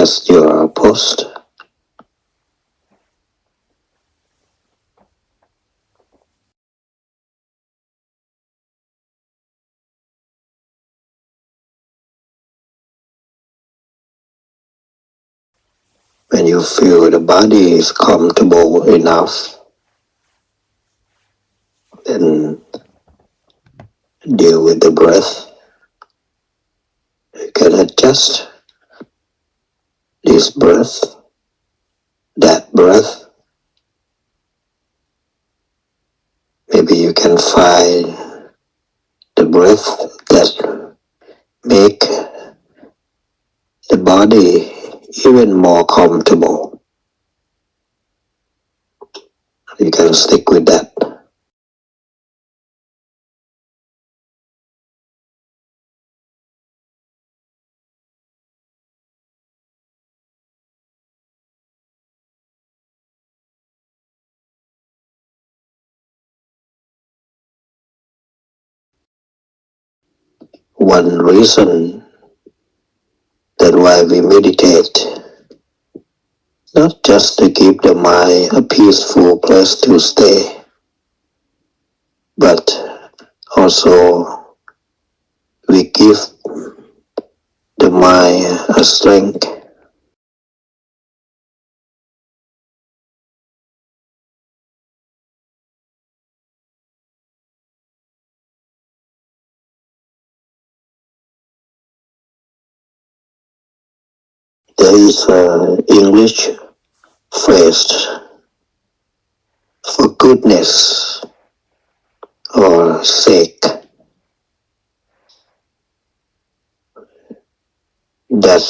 adjust your posture. When you feel the body is comfortable enough, then deal with the breath. You can adjust this breath, that breath. Maybe you can find the breath that make the body even more comfortable. You can stick with that. One reason that why we meditate, not just to give the mind a peaceful place to stay, but also we give the mind a strength. There is an English phrase for goodness or sake that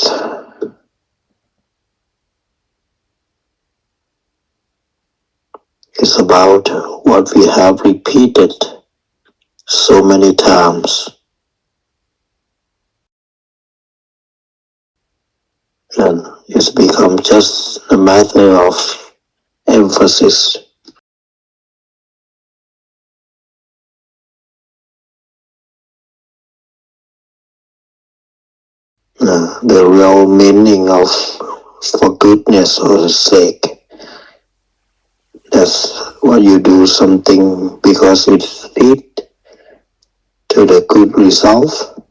is about what we have repeated so many times, and it's become just a matter of emphasis. The real meaning of for goodness or sake, that's what you do something because it leads to the good result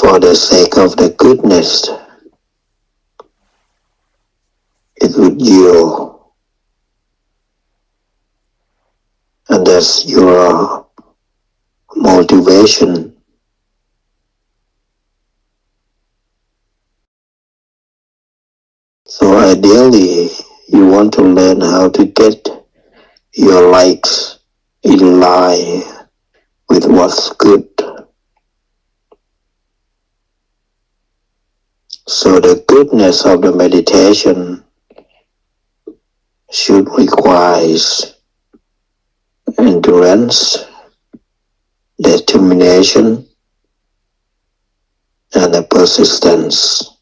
for the sake of the goodness. It would yield, and that's your motivation. So ideally, you want to learn how to get your likes in line with what's good. So the goodness of the meditation should require endurance, determination, and a persistence.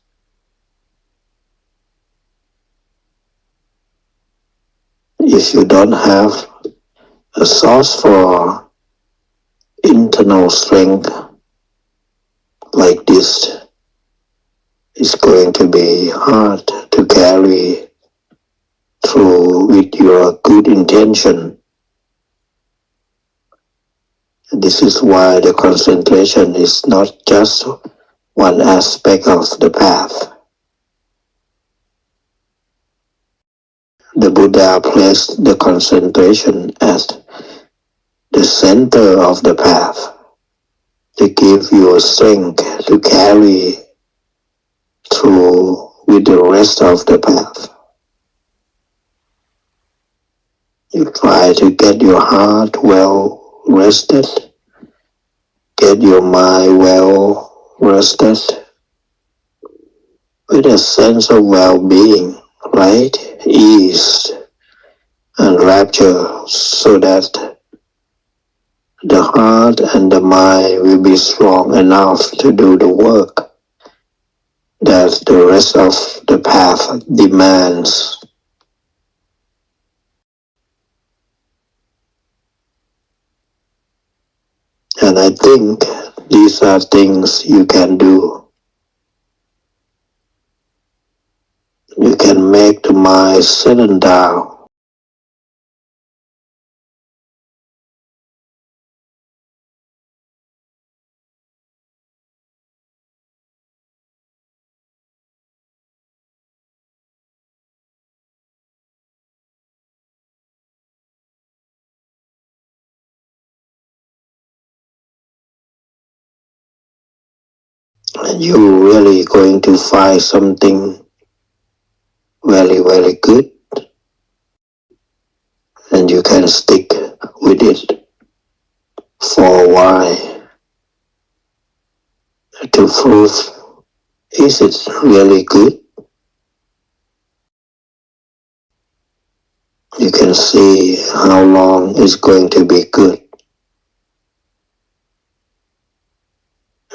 If you don't have a source for internal strength like this, it's going to be hard to carry through with your good intention. This is why the concentration is not just one aspect of the path. The Buddha placed the concentration as the center of the path to give you strength to carry through with the rest of the path. You try to get your heart well rested, get your mind well rested, with a sense of well-being, right, ease, and rapture, so that the heart and the mind will be strong enough to do the work that the rest of the path demands. And I think these are things you can do. can make the mind settle down. And you're really going to find something very, very good, and you can stick with it for a while to prove is it really good. You can see how long it's going to be good.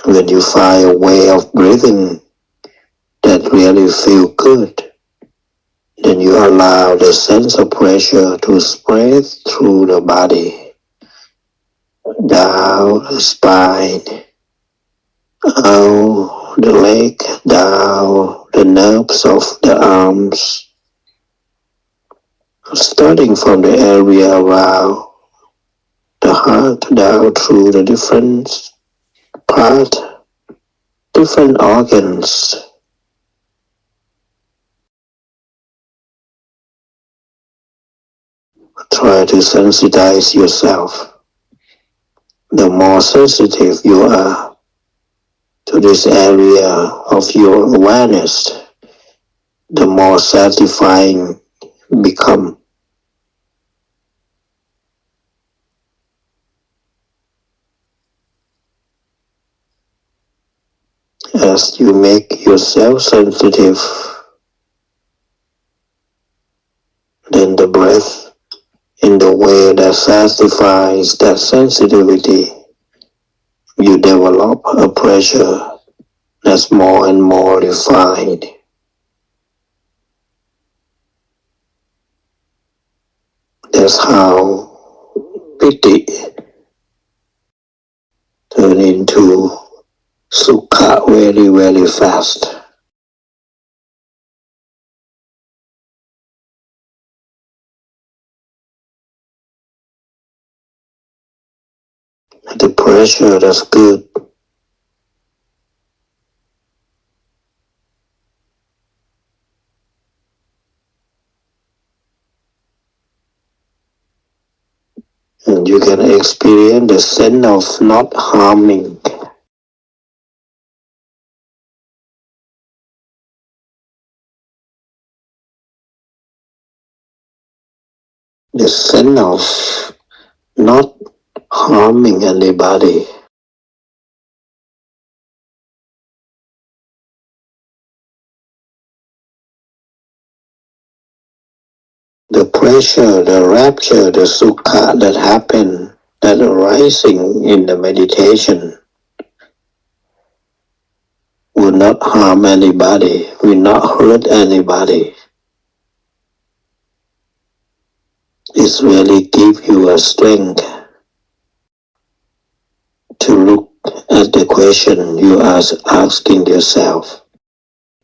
When you find a way of breathing that really feel good, then you allow the sense of pressure to spread through the body, down the spine, out the leg, down the nerves of the arms, starting from the area around the heart, down through the different parts, different organs. Try to sensitize yourself. The more sensitive you are to this area of your awareness, the more satisfying become. As you make yourself sensitive, then the breath in the way that satisfies that sensitivity, you develop a pressure that's more and more refined. That's how piti turn into sukha very, very fast. The pressure that's good, and you can experience the sense of not harming. The sense of not harming anybody. The pressure, the rapture, the sukha that happen, that arising in the meditation will not harm anybody, will not hurt anybody. It's really give you a strength to look at the question you are asking yourself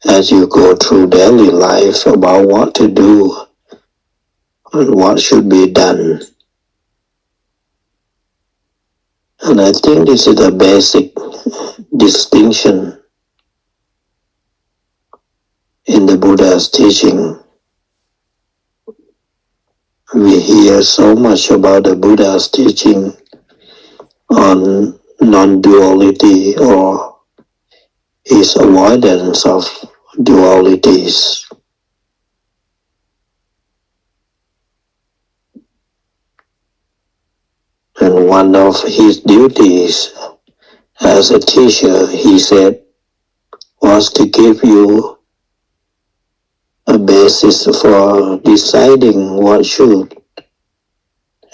as you go through daily life about what to do and what should be done. And I think this is a basic distinction in the Buddha's teaching. We hear so much about the Buddha's teaching on non-duality or his avoidance of dualities. And one of his duties as a teacher, he said, was to give you a basis for deciding what should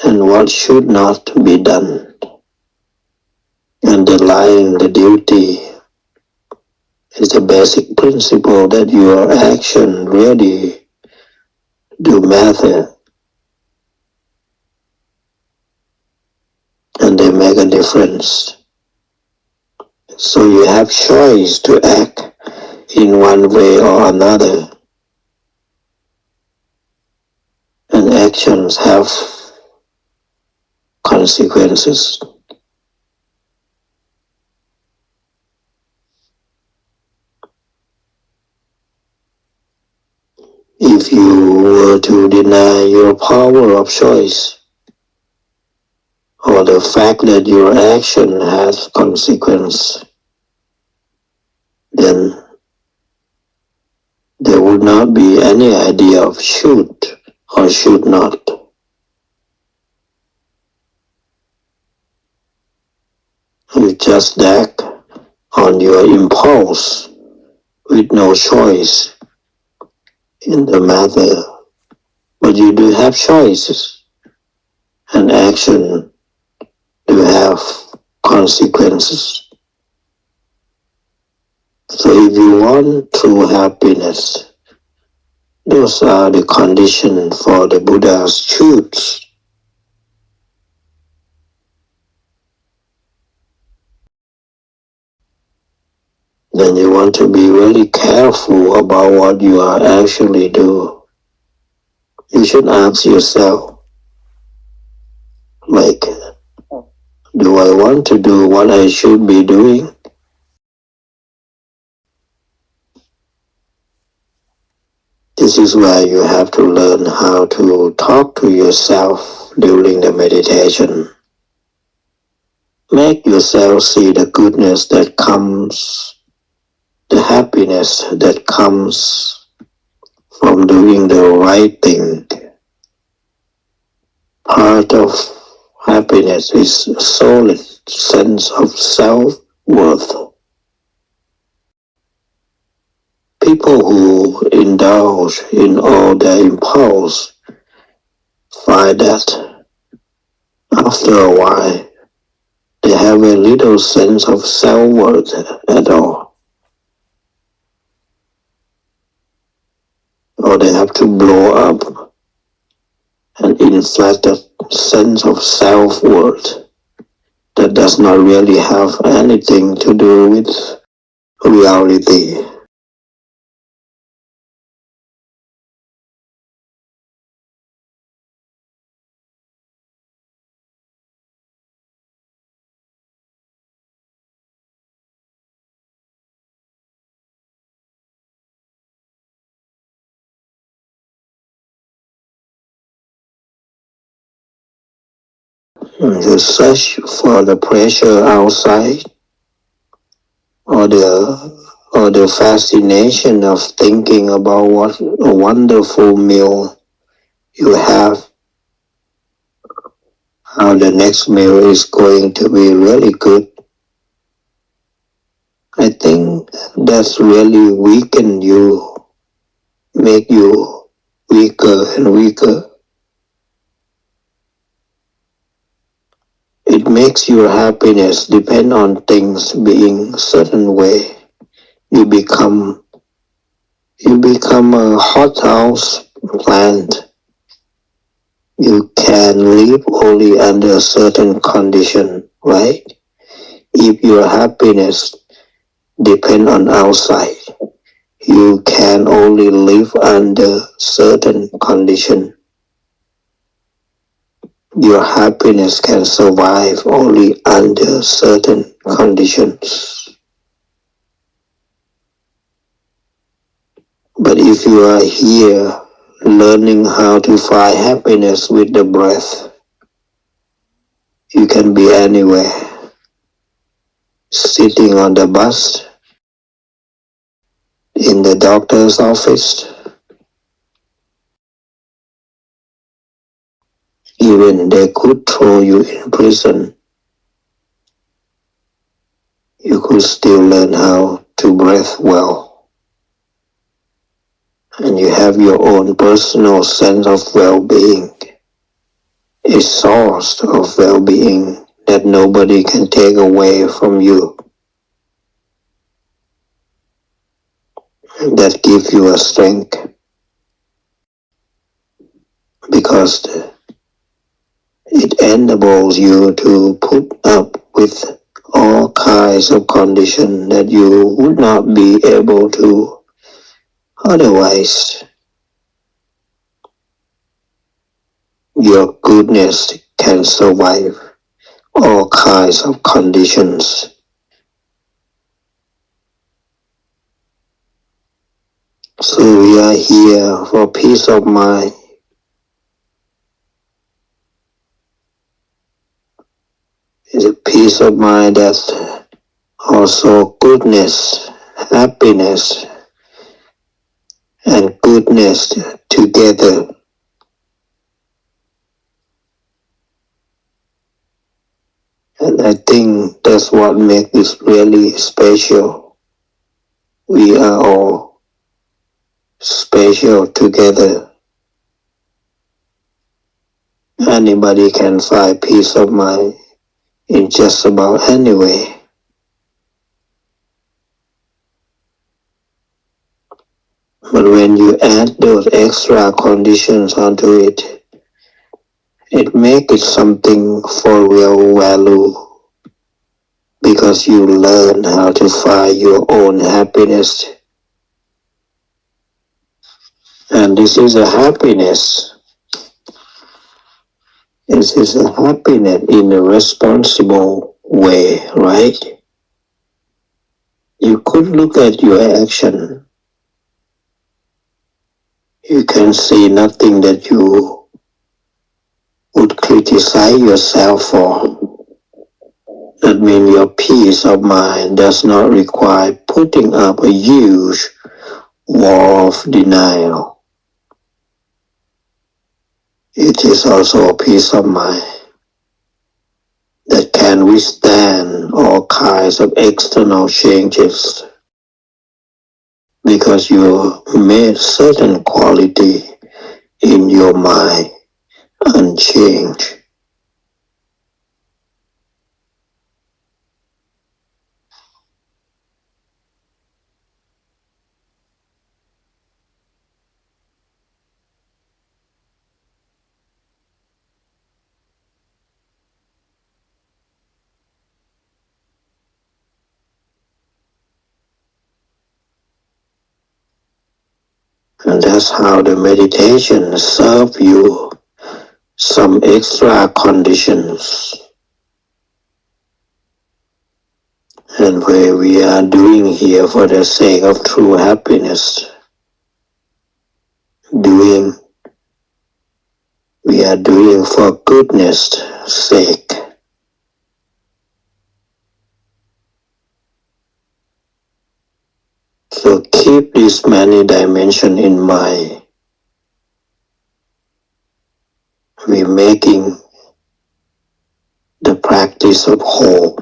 and what should not be done. Underlying the duty is the basic principle that your action really do matter and they make a difference. So you have choice to act in one way or another. and actions have consequences. If you were to deny your power of choice, or the fact that your action has consequence, then there would not be any idea of should or should not. You just act on your impulse with no choice in the matter. But you do have choices, and action do have consequences. So if you want true happiness, those are the conditions for the Buddha's truths. Then you want to be really careful about what you are actually doing. You should ask yourself, like, do I want to do what I should be doing? This is where you have to learn how to talk to yourself during the meditation. Make yourself see the goodness that comes, the happiness that comes from doing the right thing. Part of happiness is a solid sense of self-worth. People who indulge in all their impulse find that after a while they have a little sense of self-worth at all. Or they have to blow up and inflate that sense of self-worth that does not really have anything to do with reality. The search for the pleasure outside, or the fascination of thinking about what a wonderful meal you have, how the next meal is going to be really good. I think that's really weaken you, make you weaker and weaker. It makes your happiness depend on things being a certain way. You become a hothouse plant. You can live only under a certain condition, right? If your happiness depend on outside, you can only live under certain condition. Your happiness can survive only under certain conditions. But if you are here learning how to find happiness with the breath, you can be anywhere. Sitting on the bus, in the doctor's office, even they could throw you in prison. You could still learn how to breathe well. And you have your own personal sense of well-being, a source of well-being that nobody can take away from you, that gives you a strength, because it enables you to put up with all kinds of conditions that you would not be able to otherwise. Your goodness can survive all kinds of conditions. So we are here for peace of mind. It's a peace of mind that's also goodness, happiness, and goodness together. And I think that's what makes this really special. We are all special together. Anybody can find peace of mind in just about any way. But when you add those extra conditions onto it, it makes it something for real value because you learn how to find your own happiness. And this is a happiness. This is a happiness in a responsible way, right? You could look at your action. You can see nothing that you would criticize yourself for. That means your peace of mind does not require putting up a huge wall of denial. It is also a peace of mind that can withstand all kinds of external changes because you made certain quality in your mind unchanged. And that's how the meditation serve you some extra conditions. And where we are doing here for the sake of true happiness, doing, we are doing for goodness sake. So keep this many dimension in mind. We're making the practice of whole.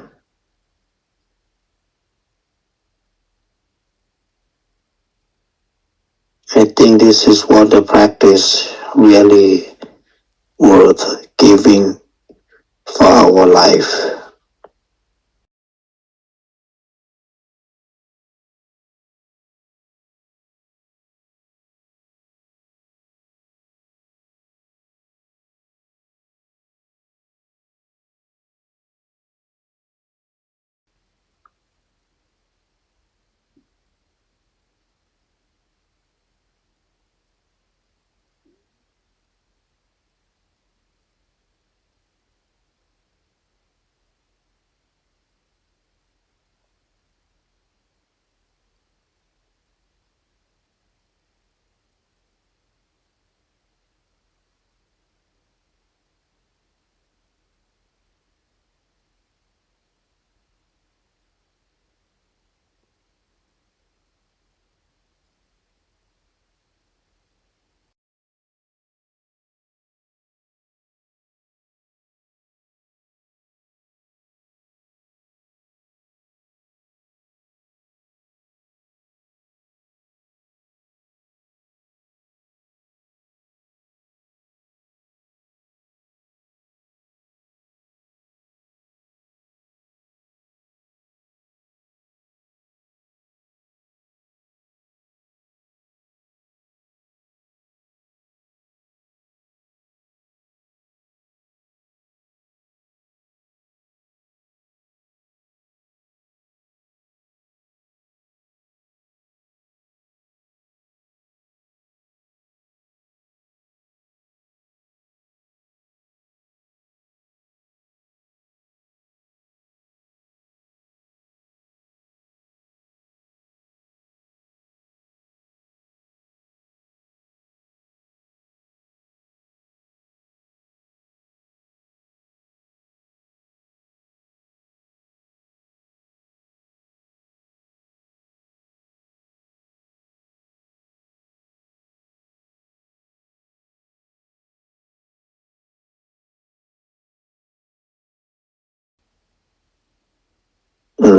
I think this is what the practice really worth giving for our life.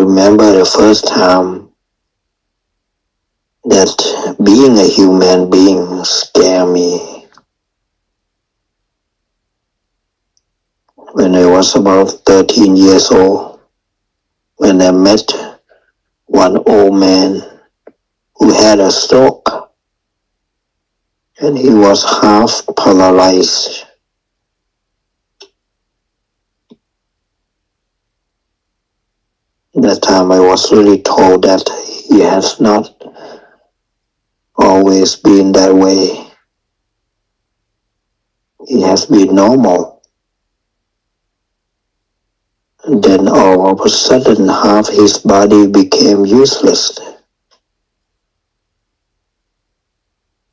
remember the first time that being a human being scared me. When I was about 13 years old, when I met one old man who had a stroke and he was half paralyzed. That time I was really told that he has not always been that way. He has been normal. And then all of a sudden half his body became useless.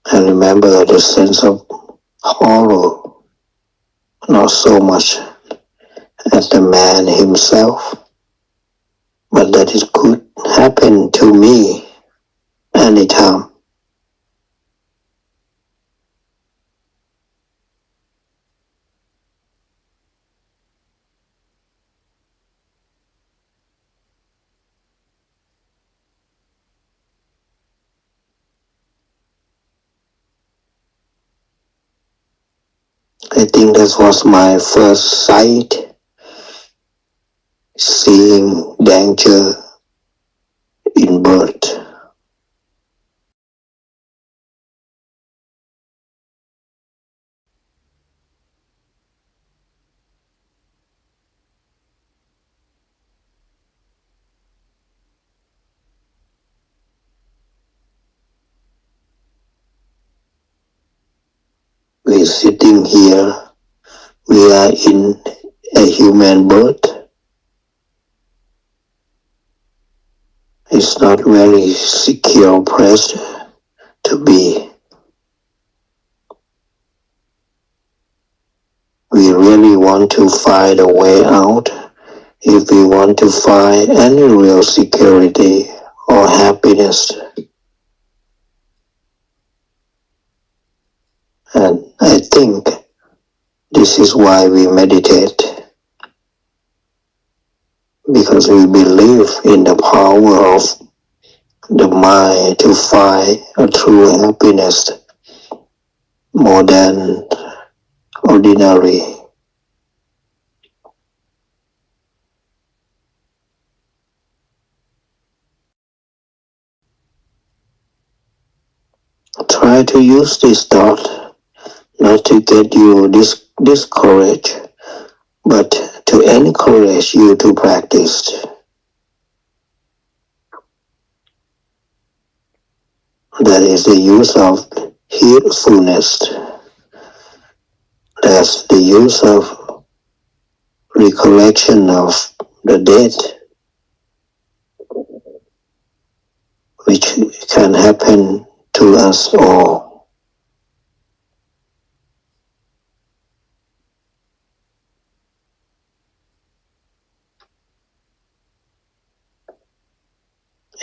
I remember the sense of horror, not so much at the man himself, but that it could happen to me anytime. I think that was my first sight, seeing danger in birth. We're sitting here, we are in a human birth. It's not very secure place to be. We really want to find a way out if we want to find any real security or happiness. And I think this is why we meditate, because we believe in the power of the mind to find a true happiness more than ordinary. Try to use this thought not to get you discouraged, but to encourage you to practice. That is the use of heedfulness. That's the use of recollection of the dead, which can happen to us all.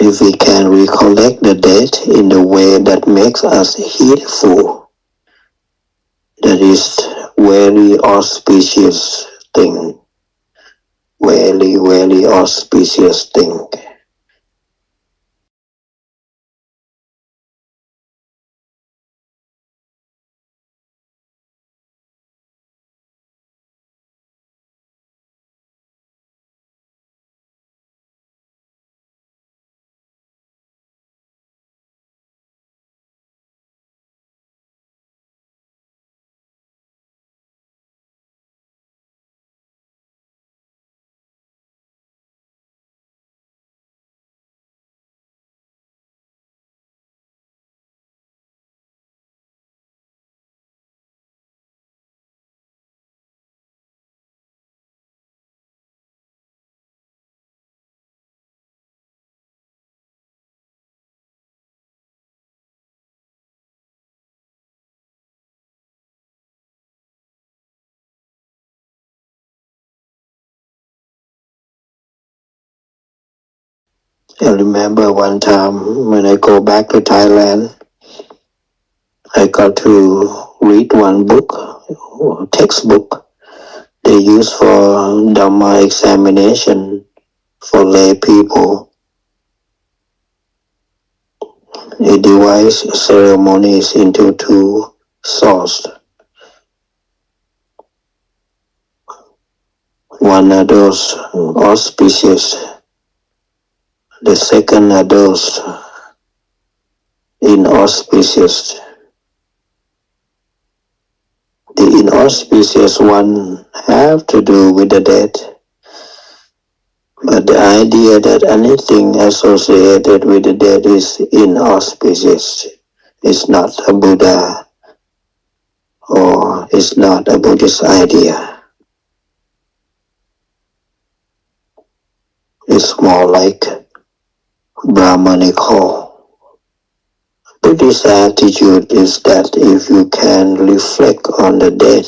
If we can recollect the dead in the way that makes us heedful, that is very auspicious thing. Very, very auspicious thing. I remember one time when I go back to Thailand, I got to read one book, textbook they use for Dhamma examination. For lay people, it divides ceremonies into two sorts. One are those auspicious, the second are those inauspicious. The inauspicious one have to do with the dead, but the idea that anything associated with the dead is inauspicious is not a Buddha or is not a Buddhist idea. It's more like Brahmanical. Buddhist attitude is that if you can reflect on the dead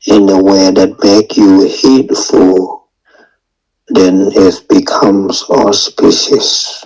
in a way that make you heedful, then it becomes auspicious.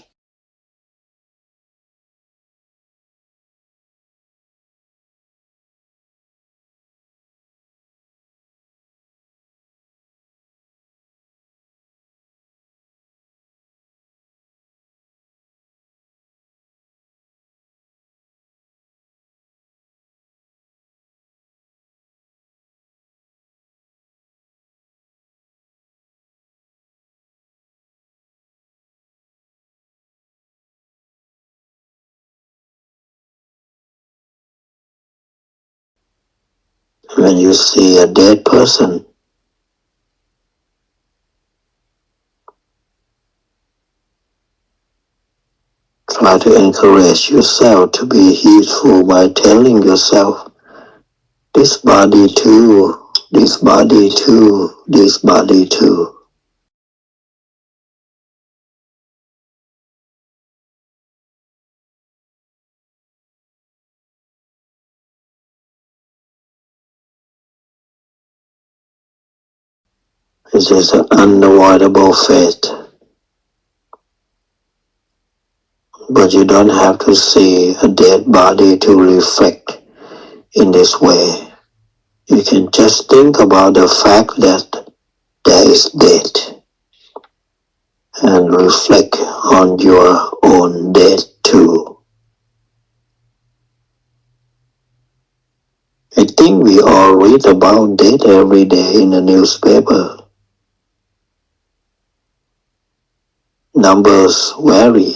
When you see a dead person, try to encourage yourself to be heedful by telling yourself, this body too, this body too, this body too. It is an unavoidable fate, but you don't have to see a dead body to reflect in this way. You can just think about the fact that there is death and reflect on your own death too. I think we all read about death every day in the newspaper. Numbers vary,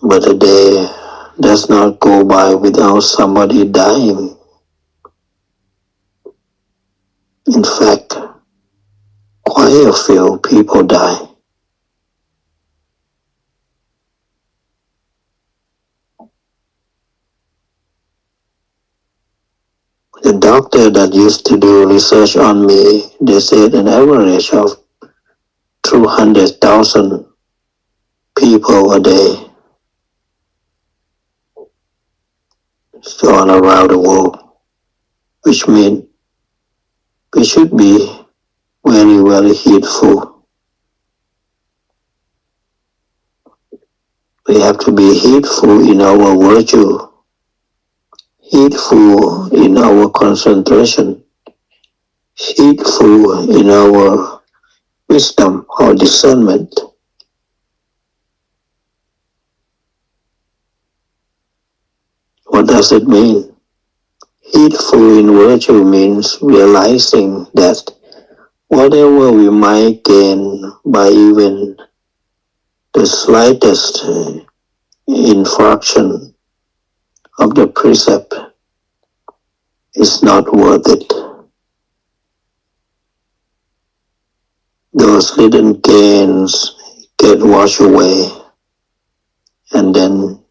but a day does not go by without somebody dying. In fact, quite a few people die. The doctor that used to do research on me, they said an average of 200,000 people a day, so all around the world, which means we should be very, very heedful. We have to be heedful in our virtue, heedful in our concentration, heedful in our wisdom or discernment. What does it mean? Heedful in virtue means realizing that whatever we might gain by even the slightest infraction of the precept is not worth it. Those little gains get washed away, and then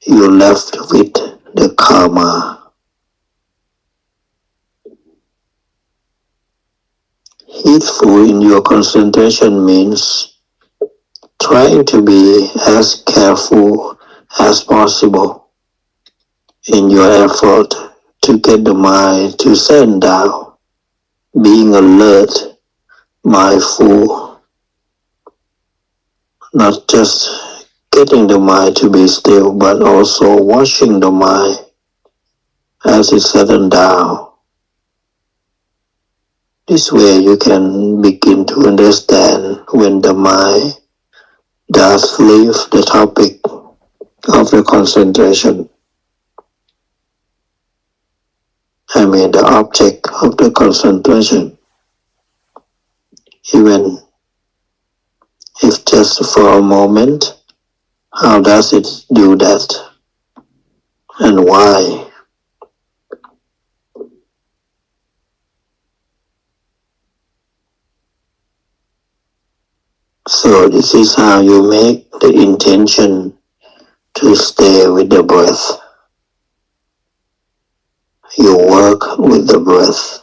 you're left with the karma. Heedful in your concentration means trying to be as careful as possible in your effort to get the mind to settle down, being alert, mindful, not just getting the mind to be still, but also watching the mind as it settles down. This way you can begin to understand when the mind does leave the topic of the concentration. The object of the concentration, even if just for a moment. How does it do that? And why? So this is how you make the intention to stay with the breath. You work with the breath.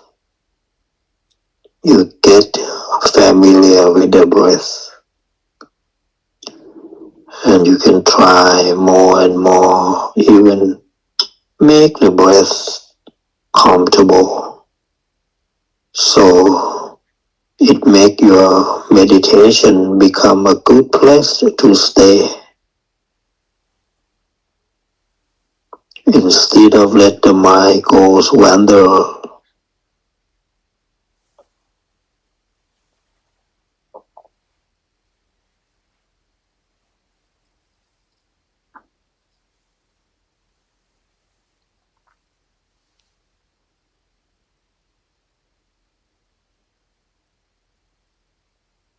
You get familiar with the breath. And you can try more and more, even make the breath comfortable. So it make your meditation become a good place to stay. Instead of let the mind goes wander.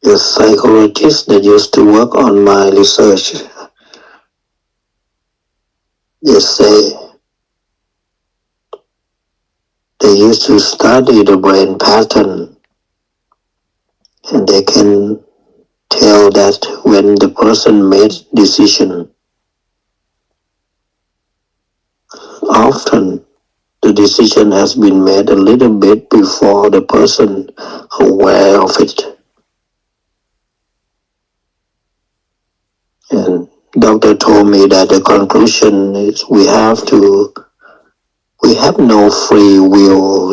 The psychologists that used to work on my research, they say they used to study the brain pattern, and they can tell that when the person made decision, often the decision has been made a little bit before the person aware of it. And doctor told me that the conclusion is we have no free will,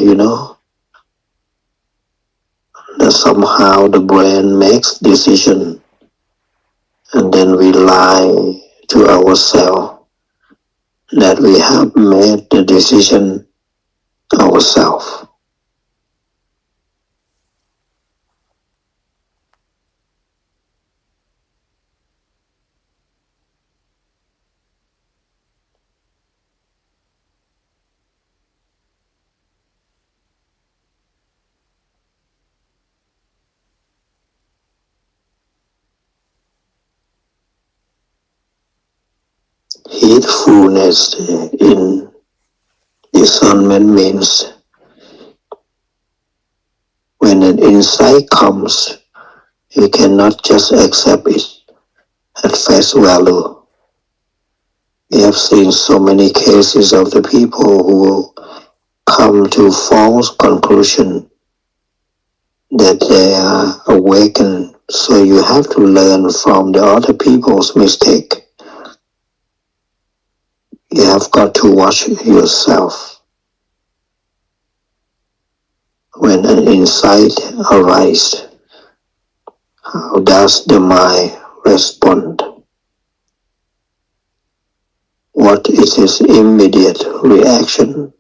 that somehow the brain makes decision, and then we lie to ourselves that we have made the decision ourselves. Heedfulness in discernment means when an insight comes, you cannot just accept it at face value. We have seen so many cases of the people who come to false conclusion that they are awakened. So you have to learn from the other people's mistake. You have got to watch yourself. When an insight arises, how does the mind respond? What is its immediate reaction?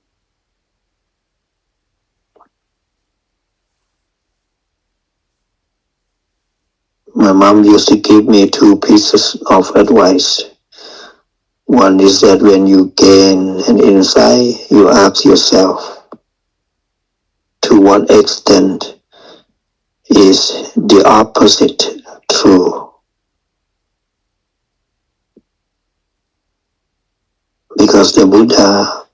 My mom used to give me two pieces of advice. One is that when you gain an insight, you ask yourself, to what extent is the opposite true? Because the Buddha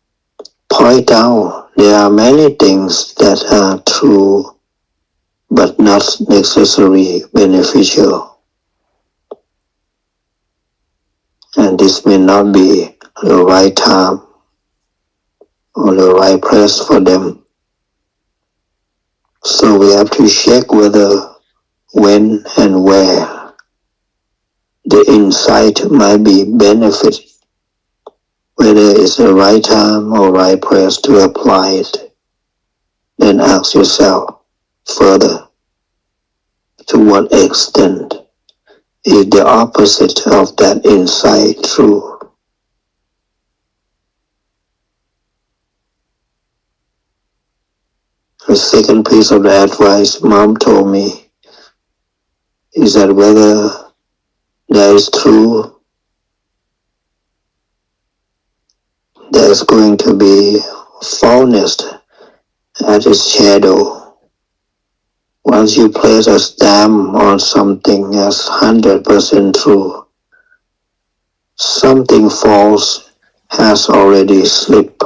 point out there are many things that are true but not necessarily beneficial. And this may not be the right time or the right place for them. So we have to check whether, when and where the insight might be benefit, whether it's the right time or right place to apply it. Then ask yourself further, to what extent is the opposite of that insight true? The second piece of the advice Mom told me is that whether there is true, there's going to be foulness at its shadow. Once you place a stamp on something as 100% true, something false has already slipped.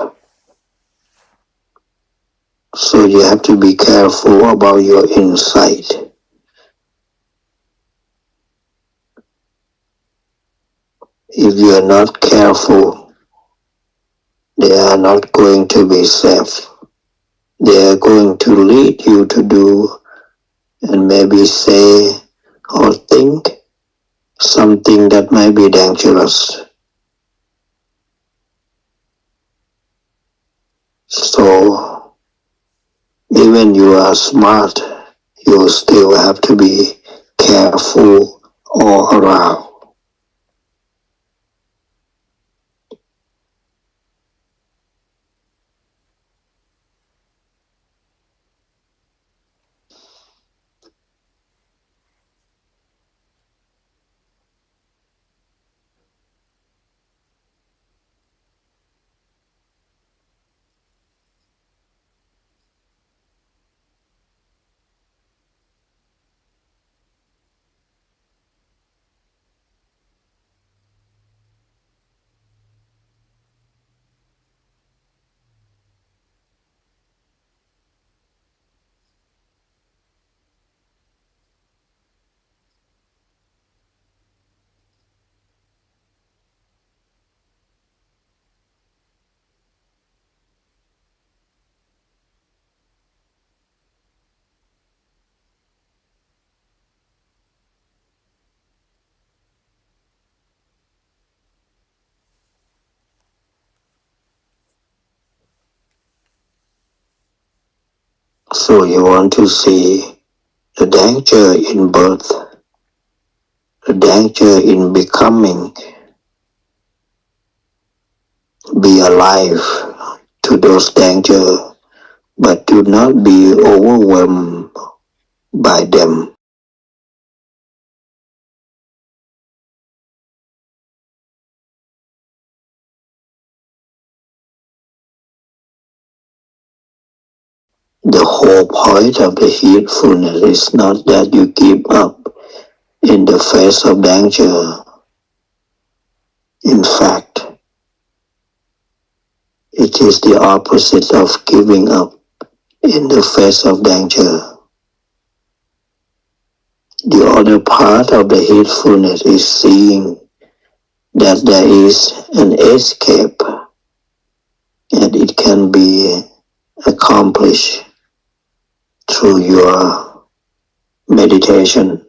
So you have to be careful about your insight. If you are not careful, they are not going to be safe. They are going to lead you to do and maybe say or think something that might be dangerous. So even you are smart, you still have to be careful all around. So you want to see the danger in birth, the danger in becoming, be alive to those dangers, but do not be overwhelmed by them. The whole point of the heedfulness is not that you give up in the face of danger. In fact, it is the opposite of giving up in the face of danger. The other part of the heedfulness is seeing that there is an escape and it can be accomplished through your meditation.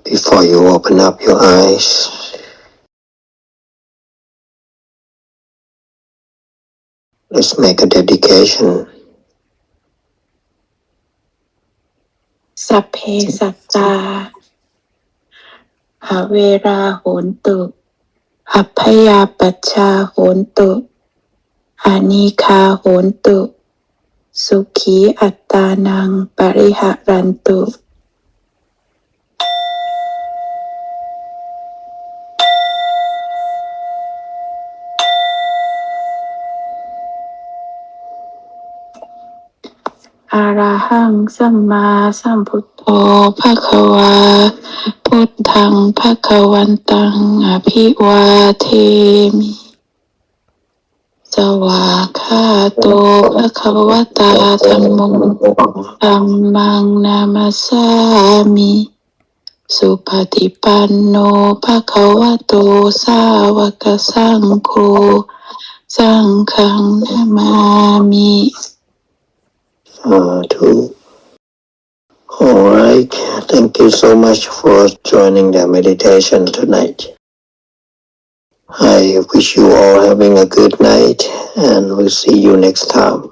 Before you open up your eyes, let's make a dedication. สัพเพสัตตาอเวราโหนตุอัพพยาปัชชาโหนตุอานิคาโหนตุสุขีอัตตานังปริหารันตุอะระหังสัมมาสัมพุทโธภควาพุทธังภควันตังอภิวาเทมิสวากขาโตภควตาธัมโมธัมมังนามัสสามิสุปฏิปันโนภควโตสาวกสังโฆสังฆังนามามิ Sadhu. Alright, thank you so much for joining the meditation tonight. I wish you all having a good night and we'll see you next time.